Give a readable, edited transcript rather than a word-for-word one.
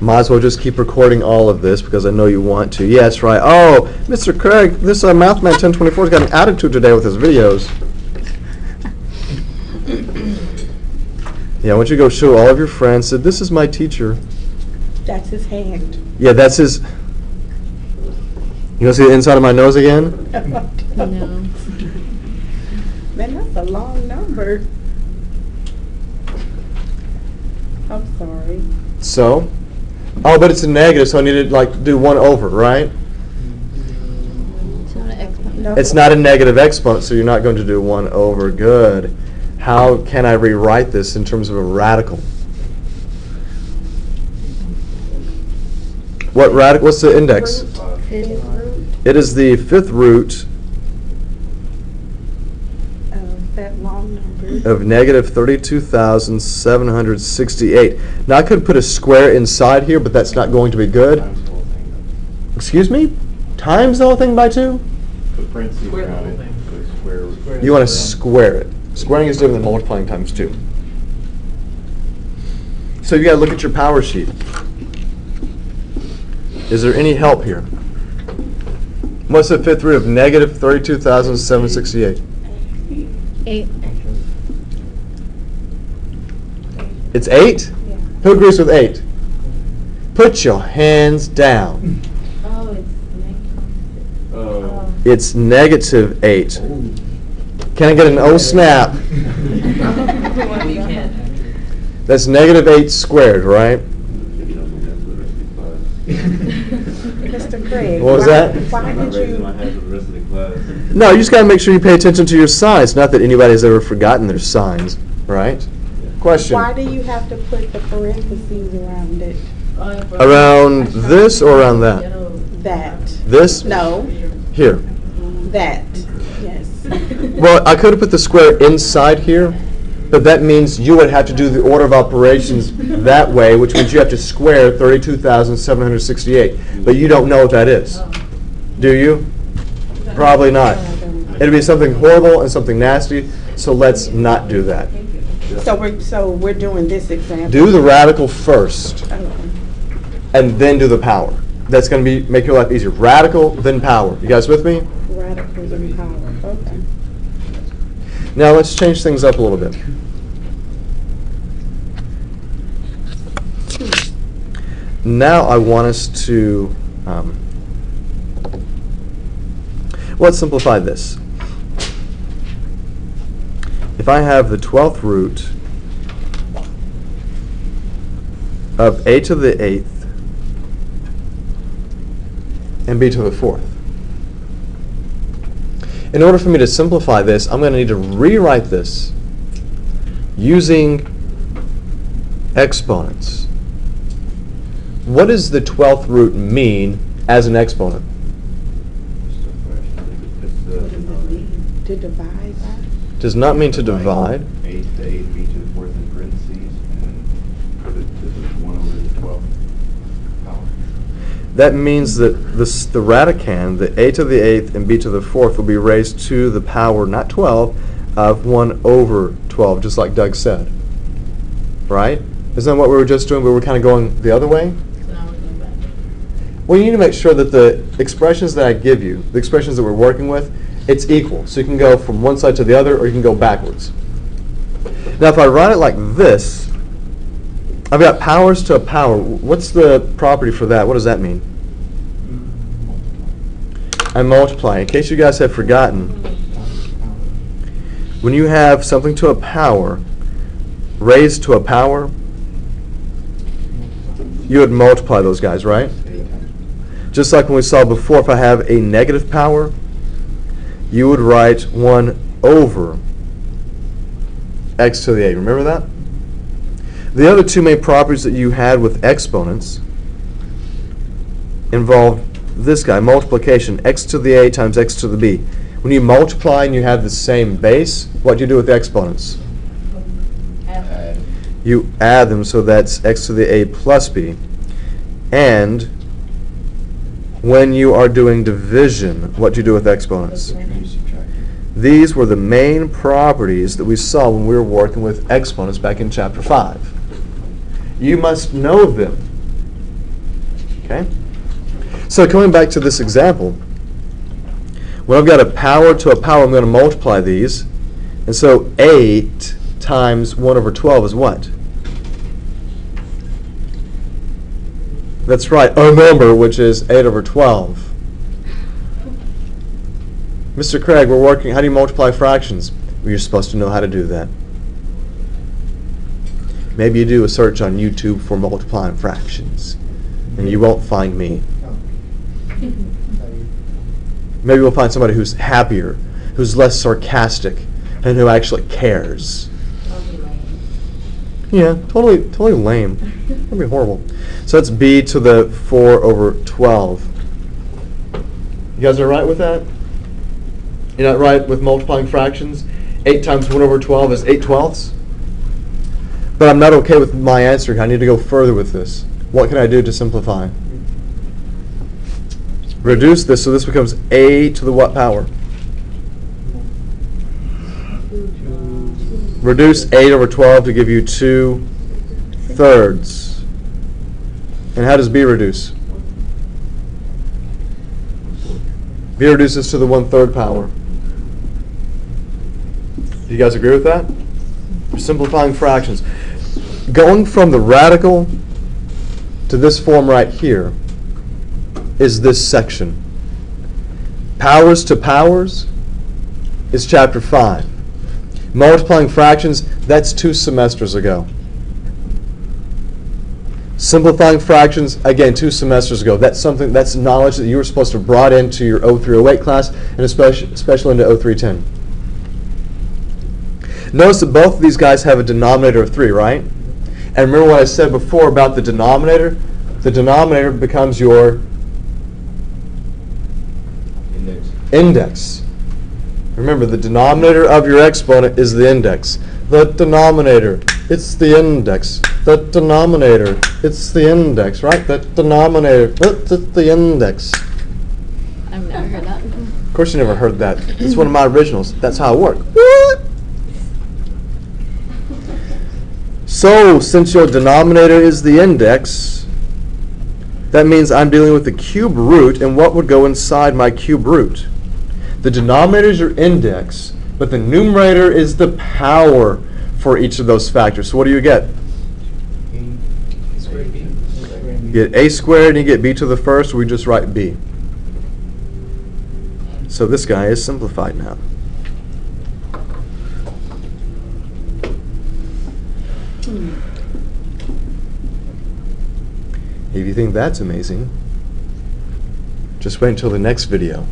Might as well just keep recording all of this because I know you want to. Yes, right. Oh, Mr. Craig, this Mathman 1024 has got an attitude today with his videos. Yeah, I want you to go show all of your friends that this is my teacher. That's his hand. Yeah, that's his. You want to see the inside of my nose again? No. Man, that's a long number. I'm sorry. So? Oh, but it's a negative, so I need to like do 1 over, right? It's not an exponent. No. It's not a negative exponent, so you're not going to do 1 over. Good. How can I rewrite this in terms of a radical? What radical? What's the index? Fifth root It is the 5th root of that long number. of negative 32,768. Now I could put a square inside here, but that's not going to be good. Times the whole thing. Excuse me? Times the whole thing by 2? Put parentheses Square the around whole it. thing. Put square. You want to square it. Squaring is different than multiplying times 2. So you got to look at your power sheet. Is there any help here? What's the 5th root of negative 32,768? 8. It's 8? Yeah. Who agrees with 8? Put your hands down. Oh, It's negative 8. Can I get an oh snap? You can. That's negative 8 squared, right? Mr. Craig. What was that? Why did you? No, you just got to make sure you pay attention to your signs. Not that anybody's ever forgotten their signs, right? Question. Why do you have to put the parentheses around it? Around this or around that? That. This? No. Here. That. Yes. Well, I could have put the square inside here, but that means you would have to do the order of operations that way, which means you have to square 32,768. But you don't know what that is. Do you? Probably not. It'd be something horrible and something nasty, so let's not do that. So we're doing this example. Do the radical first, Okay. and then do the power. That's going to make your life easier. Radical, then power. You guys with me? Radicals and power. Okay. Now let's change things up a little bit. Now I want us to, let's simplify this. If I have the 12th root of a to the 8th and b to the 4th. In order for me to simplify this, I'm going to need to rewrite this using exponents. What does the 12th root mean as an exponent? To divide by? Does not mean to divide. 8 to 8, b to the 4th in parentheses, and put it to the 1 over the 12th power. That means that the radicand, the a to the 8th and b to the 4th, will be raised to the power, not 12, of 1 over 12, just like Doug said. Right? Isn't that what we were just doing? We were kind of going the other way? So now we're going back. Well, you need to make sure that the expressions that I give you, the expressions that we're working with, it's equal. So you can go from one side to the other, or you can go backwards. Now, if I write it like this, I've got powers to a power. What's the property for that? What does that mean? I multiply. In case you guys have forgotten, when you have something to a power raised to a power, you would multiply those guys, right? Just like when we saw before, if I have a negative power, you would write 1 over x to the 8. Remember that? The other two main properties that you had with exponents involved this guy, multiplication, x to the a times x to the b. When you multiply and you have the same base, what do you do with the exponents? Add. You add them, so that's x to the a plus b. And when you are doing division, what do you do with exponents? You subtract. These were the main properties that we saw when we were working with exponents back in chapter 5. You must know them Okay? So coming back to this example, when I've got a power to a power, I'm going to multiply these. And so 8 times 1 over 12 is what? That's right, a number, which is 8 over 12. Mr. Craig, we're working, how do you multiply fractions? Well, you're supposed to know how to do that. Maybe you do a search on YouTube for multiplying fractions, and you won't find me. Maybe we'll find somebody who's happier, who's less sarcastic, and who actually cares. Yeah, totally lame. That'd be horrible. So that's b to the 4 over 12. You guys are right with that? You're not right with multiplying fractions? 8 times 1 over 12 is 8/12. But I'm not okay with my answer. I need to go further with this. What can I do to simplify? Reduce this so this becomes a to the what power? Reduce 8 over 12 to give you 2/3. And how does b reduce? b reduces to the 1/3 power. Do you guys agree with that? We're simplifying fractions. Going from the radical to this form right here is this section. Powers to powers is chapter 5. Multiplying fractions, that's 2 semesters ago. Simplifying fractions, again, 2 semesters ago. That's knowledge that you were supposed to have brought into your 0308 class, and especially into 0310. Notice that both of these guys have a denominator of 3, right? And remember what I said before about the denominator? The denominator becomes your index. Remember, the denominator of your exponent is the index. The denominator, it's the index. The denominator, it's the index, right? The denominator, it's the index. I've never heard that. Of course you never heard that. It's one of my originals. That's how it worked. What? So, since your denominator is the index, that means I'm dealing with the cube root, and what would go inside my cube root? The denominator is your index, but the numerator is the power for each of those factors. So what do you get? You get a squared and you get b to the first, we just write b. So this guy is simplified now. If you think that's amazing, just wait until the next video.